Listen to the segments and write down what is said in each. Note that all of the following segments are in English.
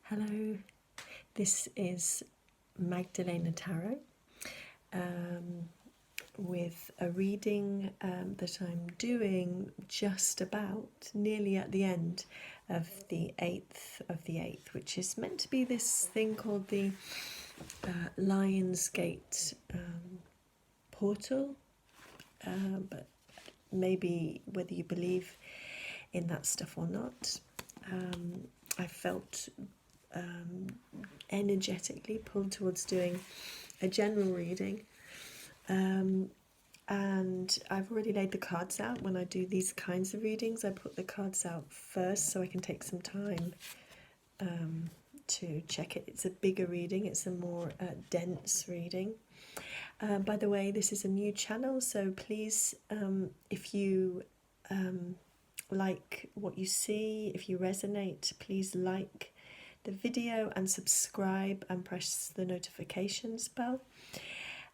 Hello, this is Magdalena Tarot with a reading that I'm doing just about nearly at the end of the 8th of the 8th, which is meant to be this thing called the Lion's Gate portal, but maybe whether you believe in that stuff or not, I felt energetically pulled towards doing a general reading, and I've already laid the cards out. When I do these kinds of readings, I put the cards out first so I can take some time to check it. It's a bigger reading, it's a more dense reading. By the way, this is a new channel, so please, if you like what you see, if you resonate, please like the video and subscribe and press the notifications bell.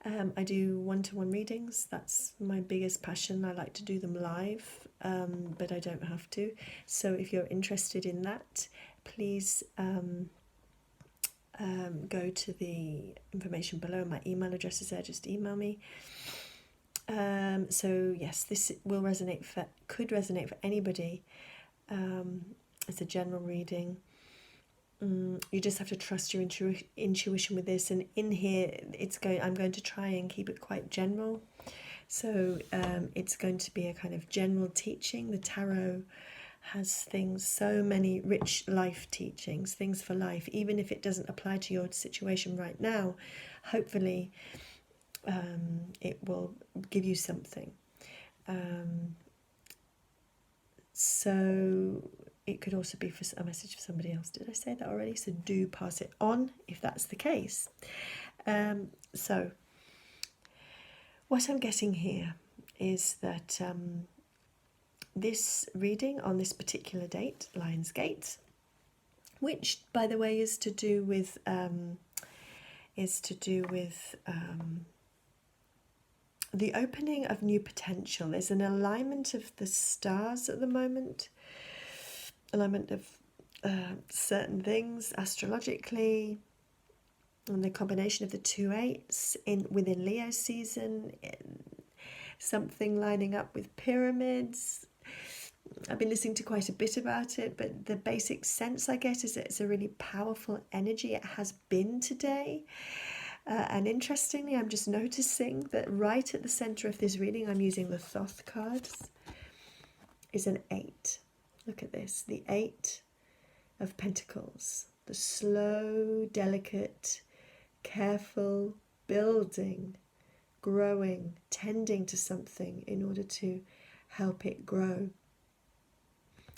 I do one-to-one readings. That's my biggest passion. I like to do them live, but I don't have to. So if you're interested in that, please go to the information below. My email address is there, just email me. So yes, this will could resonate for anybody. It's a general reading. You just have to trust your intuition with this, and in here I'm going to try and keep it quite general. So it's going to be a kind of general teaching. The tarot has so many rich life teachings, things for life, even if it doesn't apply to your situation right now. Hopefully it will give you something. So it could also be for a message for somebody else. Did I say that already? So do pass it on if that's the case. So what I'm getting here is that this reading on this particular date, Lion's Gate, which by the way is to do with the opening of new potential. There's an alignment of the stars at the moment, alignment of certain things astrologically, and the combination of the 2 8s within Leo season, something lining up with pyramids. I've been listening to quite a bit about it, but the basic sense I get is that it's a really powerful energy. It has been today. And interestingly, I'm just noticing that right at the centre of this reading, I'm using the Thoth cards, is an 8. Look at this, the 8 of Pentacles. The slow, delicate, careful building, growing, tending to something in order to help it grow.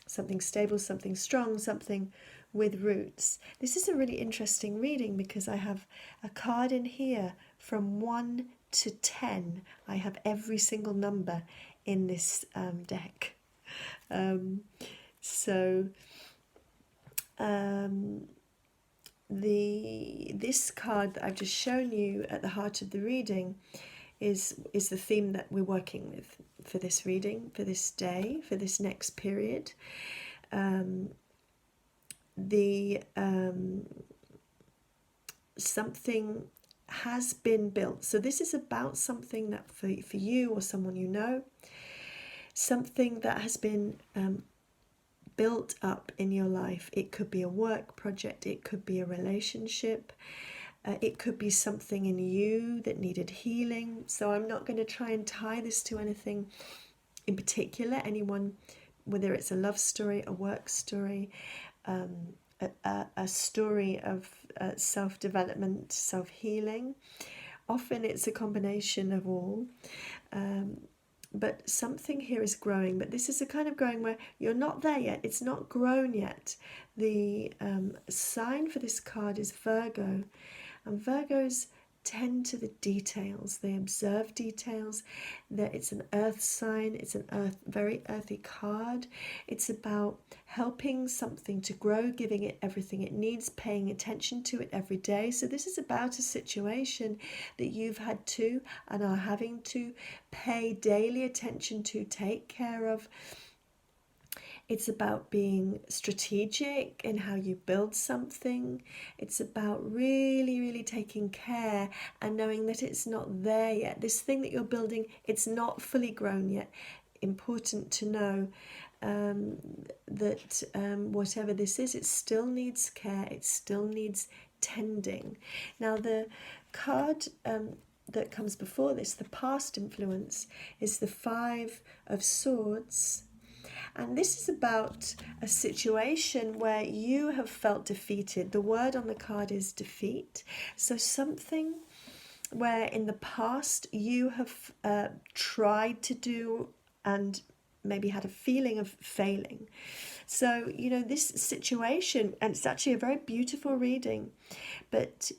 Something stable, something strong, something with roots. This is a really interesting reading because I have a card in here from 1 to 10. I have every single number in this deck. This card that I've just shown you at the heart of the reading is the theme that we're working with for this reading, for this day, for this next period. Something has been built. So this is about something that for you or someone you know, something that has been built up in your life. It could be a work project, it could be a relationship, it could be something in you that needed healing. So I'm not going to try and tie this to anything in particular, anyone, whether it's a love story, a work story, a story of self-development, self-healing. Often it's a combination of all. But something here is growing, but this is a kind of growing where you're not there yet. It's not grown yet. The sign for this card is Virgo, and Virgos tend to the details. They observe details. That it's an earth sign. It's an very earthy card. It's about helping something to grow, giving it everything it needs, paying attention to it every day. So this is about a situation that you've had to and are having to pay daily attention to, take care of. It's about being strategic in how you build something. It's about really, really taking care and knowing that it's not there yet. This thing that you're building, it's not fully grown yet. Important to know that whatever this is, it still needs care, it still needs tending. Now, the card that comes before this, the past influence, is the Five of Swords. And this is about a situation where you have felt defeated. The word on the card is defeat. So something where in the past you have tried to do and maybe had a feeling of failing. So, this situation, and it's actually a very beautiful reading, but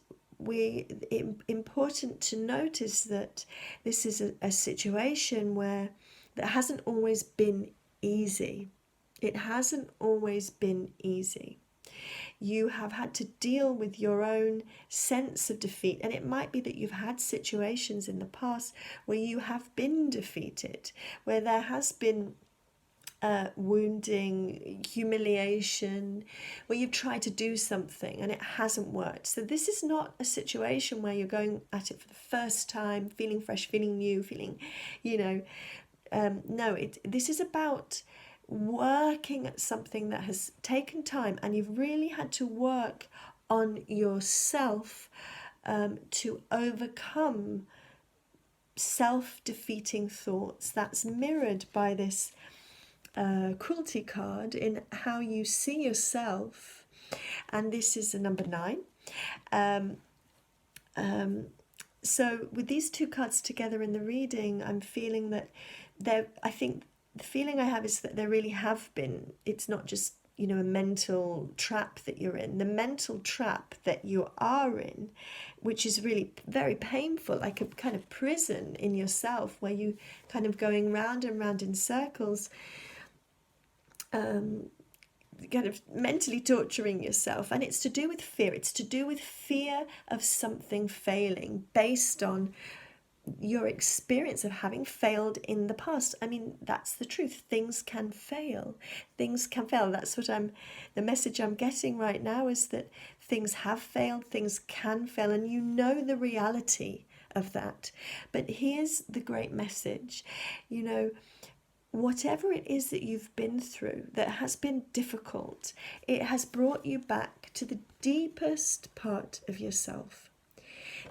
important to notice that this is a situation where that hasn't always been easy. It hasn't always been easy. You have had to deal with your own sense of defeat, and it might be that you've had situations in the past where you have been defeated, where there has been wounding, humiliation, where you've tried to do something and it hasn't worked. So this is not a situation where you're going at it for the first time, feeling fresh, feeling new, feeling, no, this is about working at something that has taken time, and you've really had to work on yourself to overcome self-defeating thoughts. That's mirrored by this cruelty card in how you see yourself, and this is a number 9. So with these two cards together in the reading, I'm feeling that I think the feeling I have is that there really have been, it's not just, a mental trap that you're in. The mental trap that you are in, which is really very painful, like a kind of prison in yourself where you kind of going round and round in circles, kind of mentally torturing yourself. And it's to do with fear. It's to do with fear of something failing based on your experience of having failed in the past. I mean, that's the truth. Things can fail. Things can fail. That's what the message I'm getting right now is that things have failed, things can fail, and you know the reality of that. But here's the great message. Whatever it is that you've been through that has been difficult, it has brought you back to the deepest part of yourself.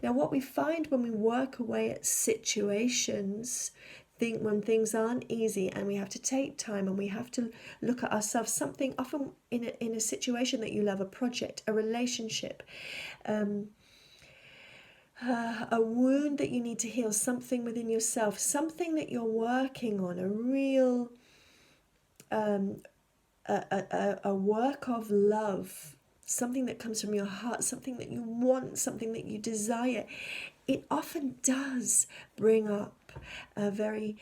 Now, what we find when we work away at situations, when things aren't easy and we have to take time and we have to look at ourselves, something often in a situation that you love, a project, a relationship, a wound that you need to heal, something within yourself, something that you're working on, a real a work of love, something that comes from your heart, something that you want, something that you desire. It often does bring up very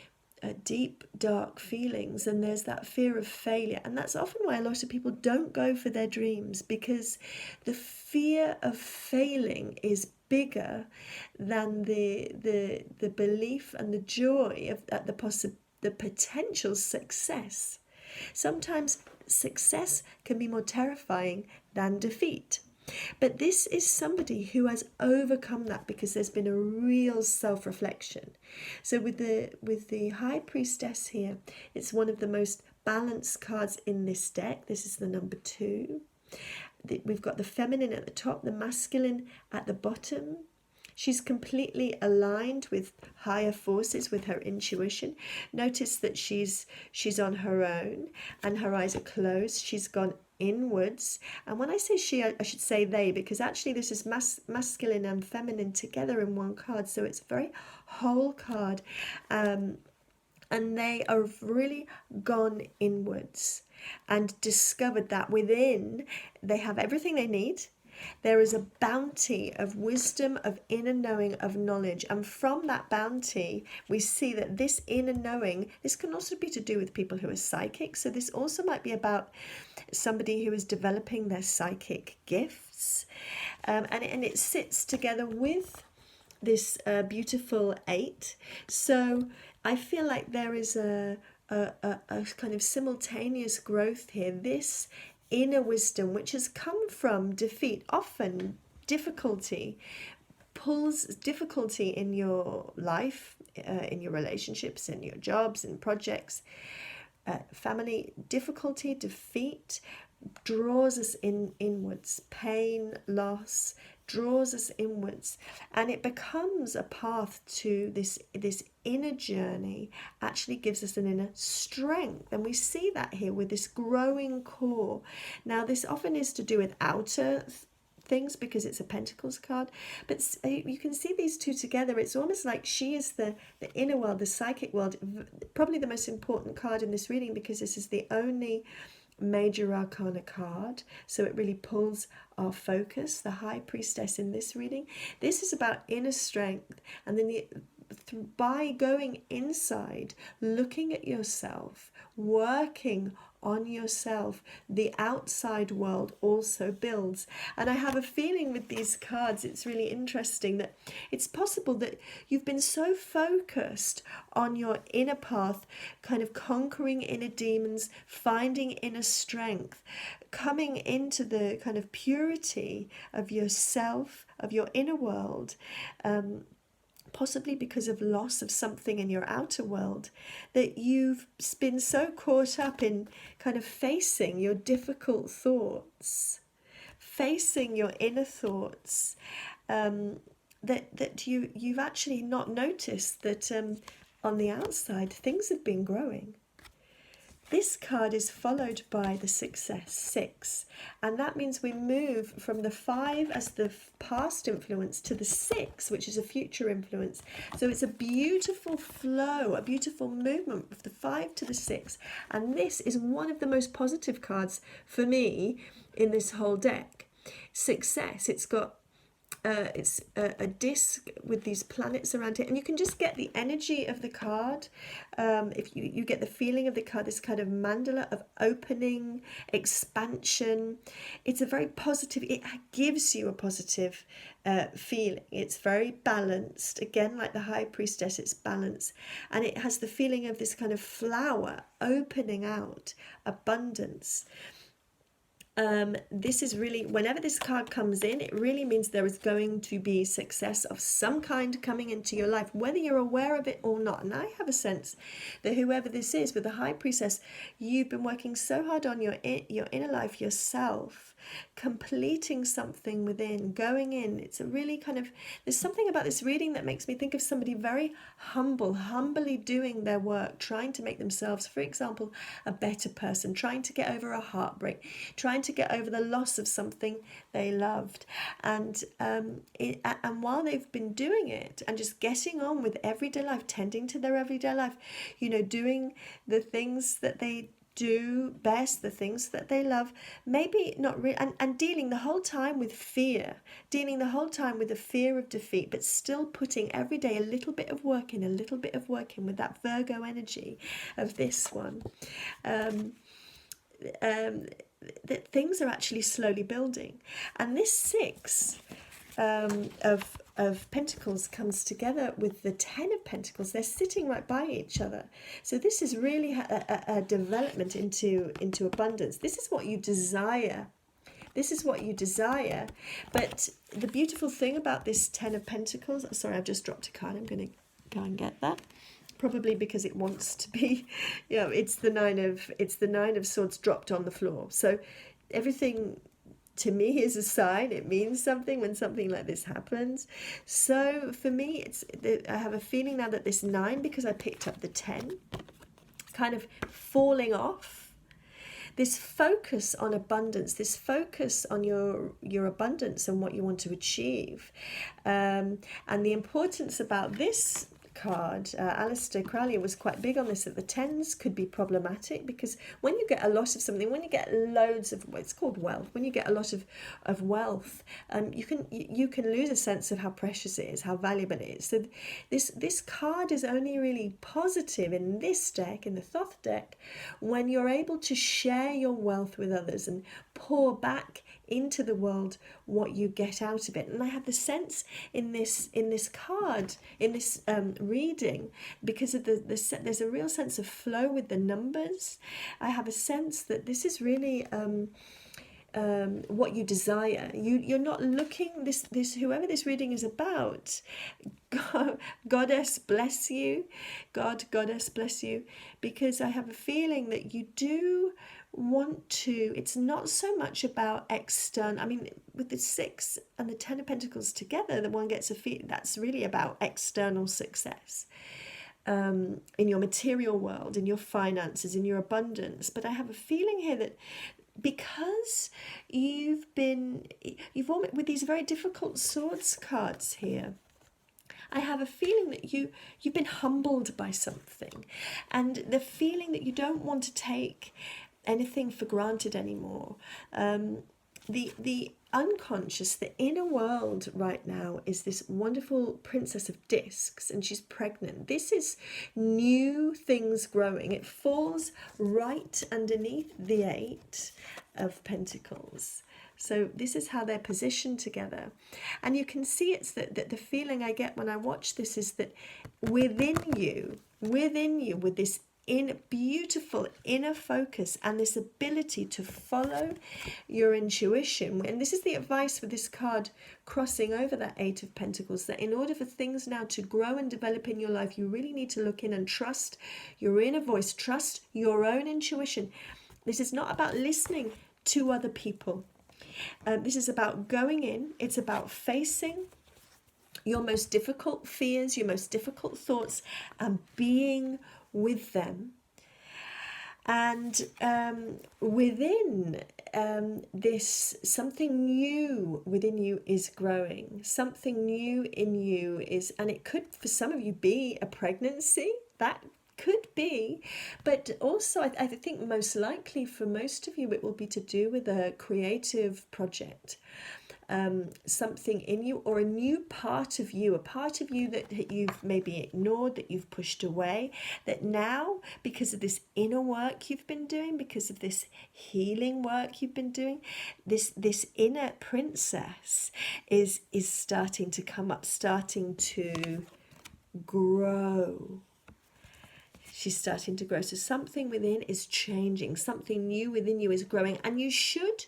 deep, dark feelings, and there's that fear of failure. And that's often why a lot of people don't go for their dreams, because the fear of failing is bigger than the belief and the joy of the potential success. Sometimes success can be more terrifying than defeat. But this is somebody who has overcome that because there's been a real self-reflection. So with the High Priestess here, it's one of the most balanced cards in this deck. This is the number 2. We've got the feminine at the top, the masculine at the bottom. She's completely aligned with higher forces, with her intuition. Notice that she's on her own and her eyes are closed. She's gone inwards. And when I say she, I should say they, because actually this is masculine and feminine together in one card. So it's a very whole card. And they are really gone inwards and discovered that within they have everything they need. There is a bounty of wisdom, of inner knowing, of knowledge. And from that bounty, we see that this inner knowing, this can also be to do with people who are psychic. So this also might be about somebody who is developing their psychic gifts. And it sits together with this beautiful 8. So I feel like there is a a kind of simultaneous growth here. This inner wisdom, which has come from defeat, often difficulty, pulls difficulty in your life, in your relationships, in your jobs, in projects, family, difficulty, defeat, draws us inwards. Pain, loss draws us inwards, and it becomes a path to this inner journey. Actually gives us an inner strength, and we see that here with this growing core. Now this often is to do with outer things because it's a Pentacles card, but you can see these two together. It's almost like she is the inner world, the psychic world, probably the most important card in this reading, because this is the only major arcana card, so it really pulls our focus. The High Priestess in this reading, this is about inner strength, and then by going inside, looking at yourself, working on yourself, the outside world also builds. And I have a feeling with these cards, it's really interesting that it's possible that you've been so focused on your inner path, kind of conquering inner demons, finding inner strength, coming into the kind of purity of yourself, of your inner world, possibly because of loss of something in your outer world, that you've been so caught up in kind of facing your difficult thoughts, facing your inner thoughts, that you've actually not noticed that on the outside things have been growing. This card is followed by the success, 6, and that means we move from the 5 as the past influence to the 6, which is a future influence. So it's a beautiful flow, a beautiful movement of the 5 to the 6, and this is one of the most positive cards for me in this whole deck. Success, it's got it's a disc with these planets around it, and you can just get the energy of the card. If you get the feeling of the card, this kind of mandala of opening, expansion. It's a very positive, it gives you a positive feeling. It's very balanced, again like the High Priestess, it's balanced, and it has the feeling of this kind of flower opening out, abundance. This is really, whenever this card comes in, it really means there is going to be success of some kind coming into your life, whether you're aware of it or not. And I have a sense that whoever this is, with the High Priestess, you've been working so hard on your inner life yourself, completing something within, going in. It's a really kind of, there's something about this reading that makes me think of somebody very humbly doing their work, trying to make themselves, for example, a better person, trying to get over a heartbreak, trying to get over the loss of something they loved, and while they've been doing it and just getting on with everyday life, tending to their everyday life, doing the things that they do best, the things that they love, maybe not really, and dealing the whole time with fear, dealing the whole time with the fear of defeat, but still putting every day a little bit of work in, with that Virgo energy of this one. That things are actually slowly building, and this 6 of Pentacles comes together with the 10 of Pentacles. They're sitting right by each other, so this is really a development into abundance. This is what you desire. But the beautiful thing about this 10 of Pentacles, sorry, I've just dropped a card, I'm going to go and get that, probably because it wants to be, it's the 9 of Swords dropped on the floor. So everything to me is a sign. It means something when something like this happens. So for me, I have a feeling now that this 9, because I picked up the 10, kind of falling off. This focus on abundance, this focus on your abundance and what you want to achieve, and the importance about this card, Aleister Crowley was quite big on this, that the 10s could be problematic, because when you get a lot of something, when you get loads of, it's called wealth, when you get a lot of wealth, you can lose a sense of how precious it is, how valuable it is. So this card is only really positive in this deck, in the Thoth deck, when you're able to share your wealth with others and pour back into the world what you get out of it. And I have the sense in this card, in this reading, because of there's a real sense of flow with the numbers. I have a sense that this is really what you desire. You're not looking, this whoever this reading is about, Goddess bless you, Goddess bless you, because I have a feeling that you do want to, it's not so much about external, I mean, with the 6 and the 10 of Pentacles together, the one gets a feel that's really about external success. In your material world, in your finances, in your abundance. But I have a feeling here that because you've almost, with these very difficult swords cards here, I have a feeling that you've been humbled by something, and the feeling that you don't want to take anything for granted anymore. The unconscious, the inner world right now is this wonderful Princess of Discs, and she's pregnant. This is new things growing. It falls right underneath the 8 of Pentacles. So this is how they're positioned together. And you can see it's that the feeling I get when I watch this is that within you, with this beautiful inner focus and this ability to follow your intuition. And this is the advice with this card crossing over that 8 of Pentacles, that in order for things now to grow and develop in your life, you really need to look in and trust your inner voice, trust your own intuition. This is not about listening to other people. This is about going in. It's about facing your most difficult fears, your most difficult thoughts, and being with them. And within this, something new within you is growing. Something new in you is, and it could for some of you be a pregnancy. That could be, but also I think most likely for most of you it will be to do with a creative project. Something in you, or a new part of you, a part of you that you've maybe ignored, that you've pushed away, that now, because of this inner work you've been doing, because of this healing work you've been doing, this inner princess is starting to come up, starting to grow. She's starting to grow. So something within is changing, something new within you is growing, and you should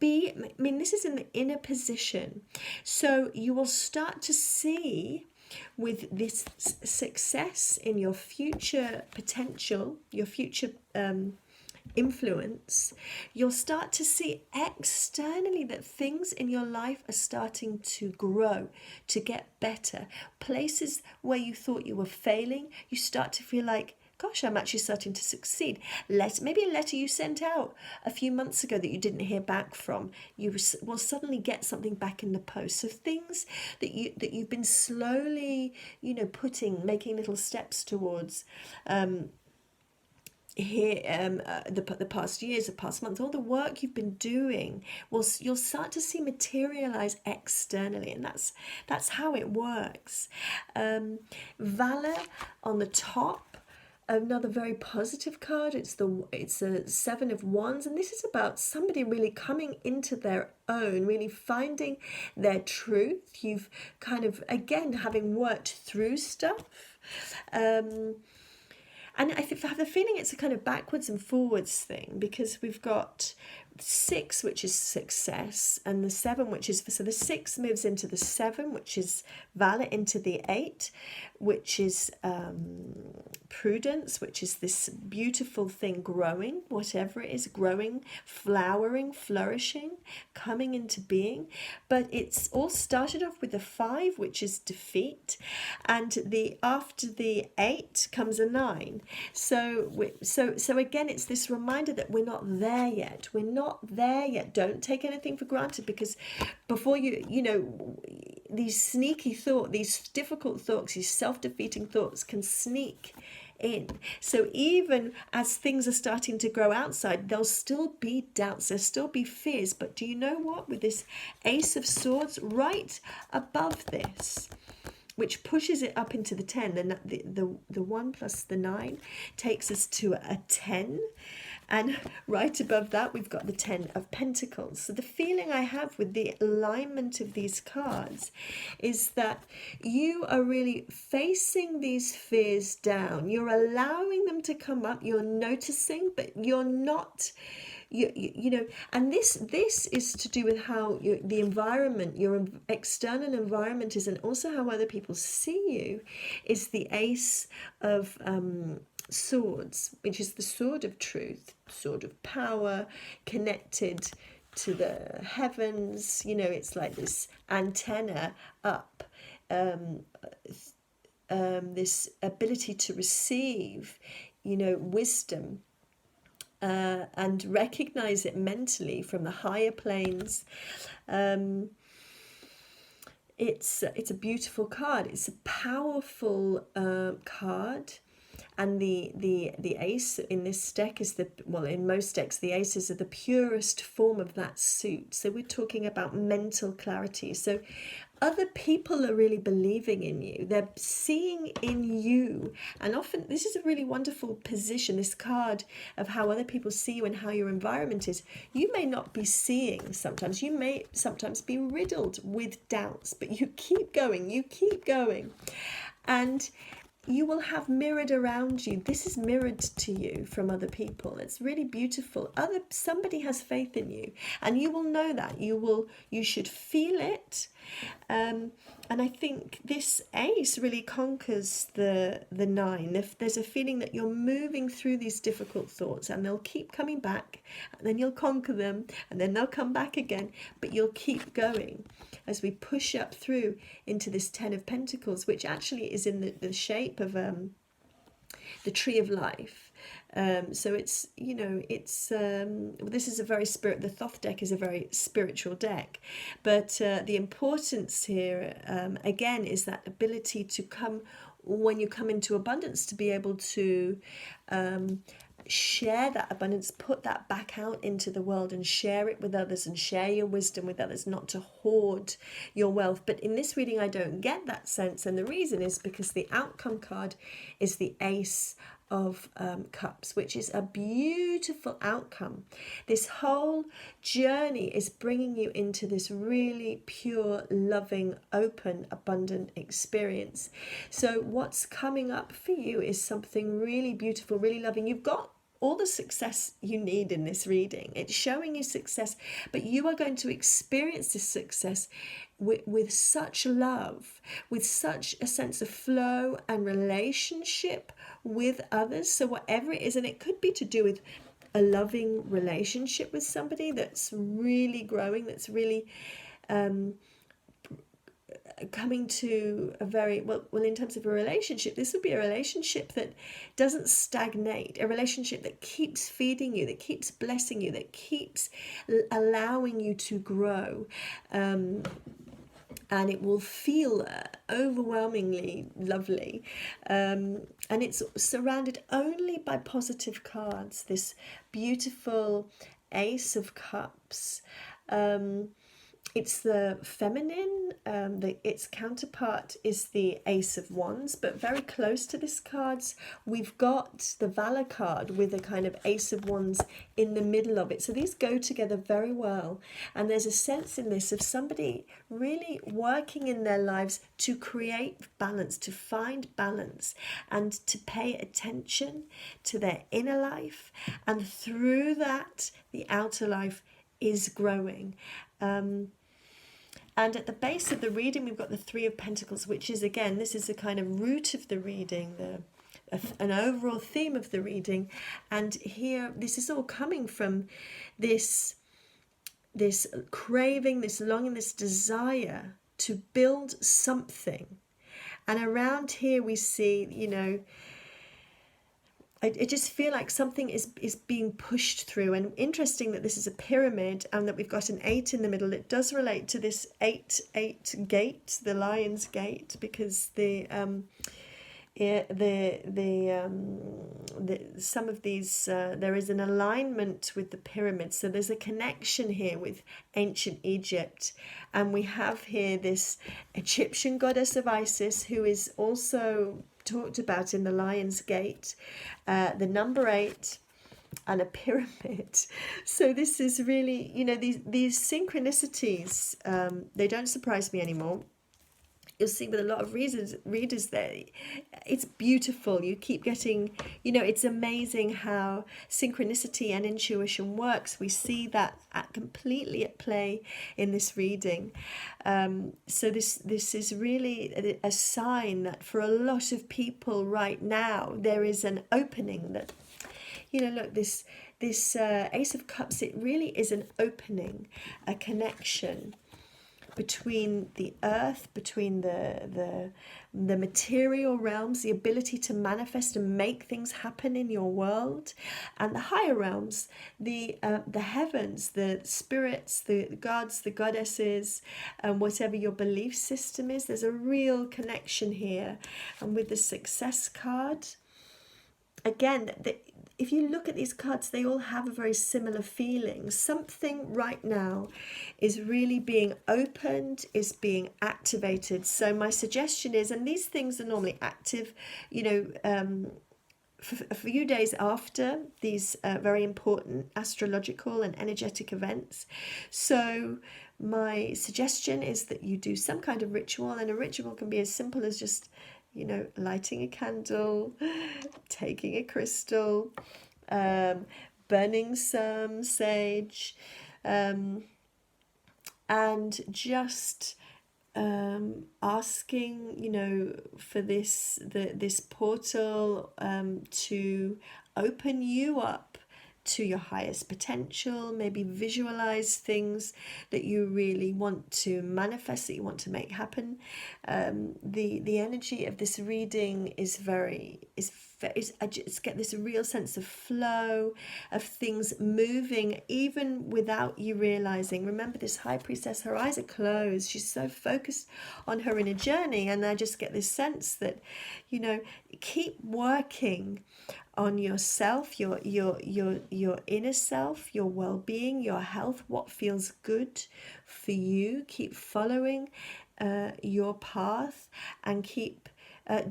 be, I mean, this is in the inner position. So you will start to see with this success in your future potential, your future influence, you'll start to see externally that things in your life are starting to grow, to get better. Places where you thought you were failing, you start to feel like, gosh, I'm actually starting to succeed. Maybe a letter you sent out a few months ago that you didn't hear back from, you will suddenly get something back in the post. So things that you've been slowly, making little steps towards. The past years, the past months, all the work you've been doing, you'll start to see materialize externally, and that's how it works. Valor on the top. Another very positive card. It's a 7 of Wands, and this is about somebody really coming into their own, really finding their truth. You've kind of, again, having worked through stuff. And I have the feeling it's a kind of backwards and forwards thing, because we've got 6, which is success, and the 7, which is, so the 6 moves into the 7, which is valor, into the 8, which is prudence, which is this beautiful thing growing, whatever it is, growing, flowering, flourishing, coming into being. But it's all started off with the 5, which is defeat, and after the 8 comes a 9. So again, it's this reminder that we're not there yet. We're not there yet. Don't take anything for granted, because before these sneaky thoughts, these difficult thoughts, these self-defeating thoughts can sneak in. So even as things are starting to grow outside, there'll still be doubts, there'll still be fears. But do you know what? With this Ace of Swords right above this, which pushes it up into the 10, then the 1 plus the 9 takes us to a 10. And right above that, we've got the 10 of Pentacles. So the feeling I have with the alignment of these cards is that you are really facing these fears down. You're allowing them to come up. You're noticing, but you're not... You know, and this is to do with how the environment, your external environment is, and also how other people see you, is the Ace of Swords, which is the sword of truth, sword of power, connected to the heavens. You know, it's like this antenna up, this ability to receive, you know, wisdom, and recognize it mentally from the higher planes. It's a beautiful card. It's a powerful card. And the ace in this deck is in most decks, the aces are the purest form of that suit. So we're talking about mental clarity. So other people are really believing in you. They're seeing in you. And often this is a really wonderful position, this card of how other people see you and how your environment is. You may not be seeing sometimes. You may sometimes be riddled with doubts, but you keep going. You keep going. And you will have mirrored around you. This is mirrored to you from other people. It's really beautiful. Somebody has faith in you, and you will know that. You should feel it. And I think this ace really conquers the 9. If there's a feeling that you're moving through these difficult thoughts, and they'll keep coming back, and then you'll conquer them, and then they'll come back again, but you'll keep going as we push up through into this 10 of Pentacles, which actually is in the shape of the tree of life. So it's, you know, it's this is a very the Thoth deck is a very spiritual deck, but the importance here again is that ability to come, when you come into abundance, to be able to share that abundance, put that back out into the world and share it with others, and share your wisdom with others, not to hoard your wealth. But in this reading I don't get that sense, and the reason is because the outcome card is the Ace of Cups, which is a beautiful outcome. This whole journey is bringing you into this really pure, loving, open, abundant experience. So what's coming up for you is something really beautiful, really loving. You've got all the success you need in this reading. It's showing you success, but you are going to experience this success with such love, with such a sense of flow and relationship with others. So whatever it is, and it could be to do with a loving relationship with somebody that's really growing, that's really coming to a very well in terms of a relationship, this would be a relationship that doesn't stagnate, a relationship that keeps feeding you, that keeps blessing you, that keeps allowing you to grow, and it will feel overwhelmingly lovely, and it's surrounded only by positive cards. This beautiful Ace of Cups, it's the feminine, its counterpart is the Ace of Wands, but very close to this cards we've got the Valor card with a kind of Ace of Wands in the middle of it. So these go together very well, and there's a sense in this of somebody really working in their lives to create balance, to find balance, and to pay attention to their inner life, and through that the outer life is growing. And at the base of the reading, we've got the 3 of Pentacles, which is, again, this is a kind of root of the reading, an overall theme of the reading. And here, this is all coming from this craving, this longing, this desire to build something. And around here we see, you know, I just feel like something is being pushed through. And interesting that this is a pyramid and that we've got an 8 in the middle. It does relate to this 8-8 gate, the Lion's Gate, because some of these there is an alignment with the pyramids. So there's a connection here with ancient Egypt, and we have here this Egyptian goddess of Isis, who is also talked about in the Lion's Gate, the number 8, and a pyramid. So this is really, you know, these synchronicities, they don't surprise me anymore. You'll see with a lot of readers there, it's beautiful. You keep getting, you know, it's amazing how synchronicity and intuition works. We see that completely at play in this reading. So this is really a sign that for a lot of people right now, there is an opening that, you know, look, this Ace of Cups, it really is an opening, a connection between the earth, between the material realms, the ability to manifest and make things happen in your world, and the higher realms, the heavens, the spirits, the gods, the goddesses, and whatever your belief system is. There's a real connection here. And with the Success card, again, if you look at these cards, they all have a very similar feeling. Something right now is really being opened, is being activated. So my suggestion is, and these things are normally active, you know, for a few days after these very important astrological and energetic events. So my suggestion is that you do some kind of ritual, and a ritual can be as simple as just, you know, lighting a candle, taking a crystal, burning some sage, and just asking, you know, for this portal to open you up to your highest potential. Maybe visualize things that you really want to manifest, that you want to make happen. The energy of this reading is I just get this real sense of flow, of things moving even without you realizing. Remember, this high priestess, her eyes are closed. She's so focused on her inner journey, and I just get this sense that, you know, keep working on yourself, your inner self, your well-being, your health, what feels good for you. Keep following your path, and keep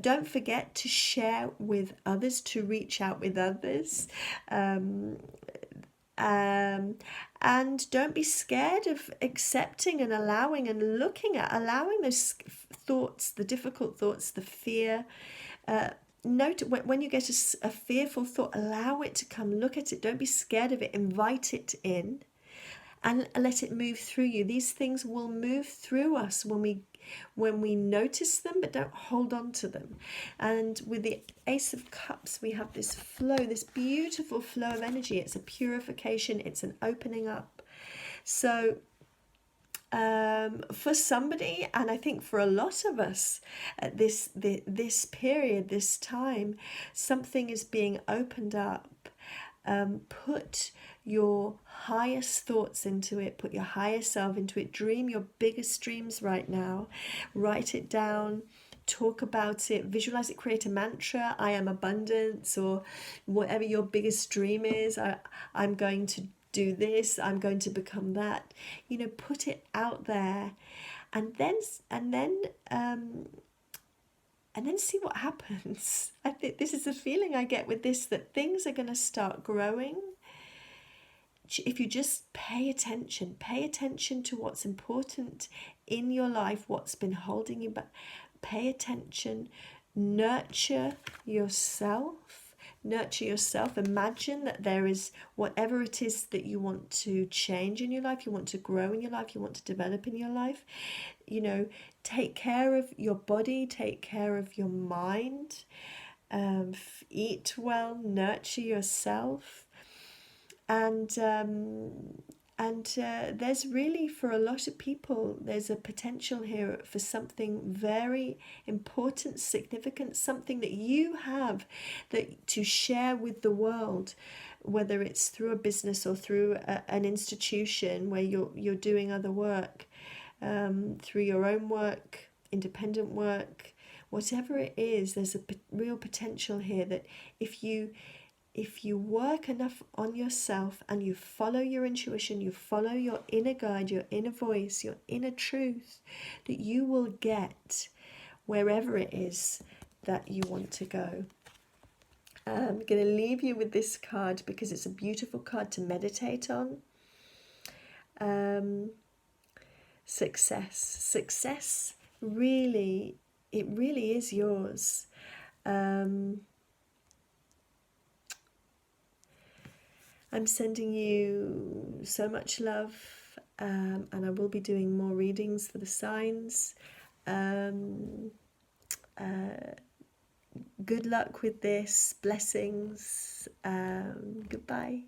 don't forget to share with others, to reach out with others, and don't be scared of accepting and allowing and allowing those thoughts, the difficult thoughts, the fear. Note when you get a fearful thought, allow it to come, look at it, don't be scared of it, invite it in, and let it move through you. These things will move through us when we notice them, but don't hold on to them. And with the Ace of Cups, we have this flow, this beautiful flow of energy. It's a purification, it's an opening up. So for somebody, and I think for a lot of us at this period, this time, something is being opened up. Put your highest thoughts into it, put your higher self into it, dream your biggest dreams right now, write it down, talk about it, visualize it, create a mantra, I am abundance, or whatever your biggest dream is. I'm going to do this, I'm going to become that. You know, put it out there, and then see what happens. I think this is the feeling I get with this, that things are going to start growing if you just pay attention to what's important in your life, what's been holding you back. Pay attention, nurture yourself. Imagine that there is whatever it is that you want to change in your life, you want to grow in your life, you want to develop in your life. You know, take care of your body, take care of your mind, eat well, nurture yourself. And there's really, for a lot of people, there's a potential here for something very important, significant, something that you have to share with the world, whether it's through a business or through an institution where you're doing other work, through your own work, independent work, whatever it is. There's a real potential here that if you work enough on yourself and you follow your intuition, you follow your inner guide, your inner voice, your inner truth, that you will get wherever it is that you want to go. I'm going to leave you with this card because it's a beautiful card to meditate on. Success really, it really is yours. I'm sending you so much love, and I will be doing more readings for the signs. Good luck with this. Blessings. Goodbye.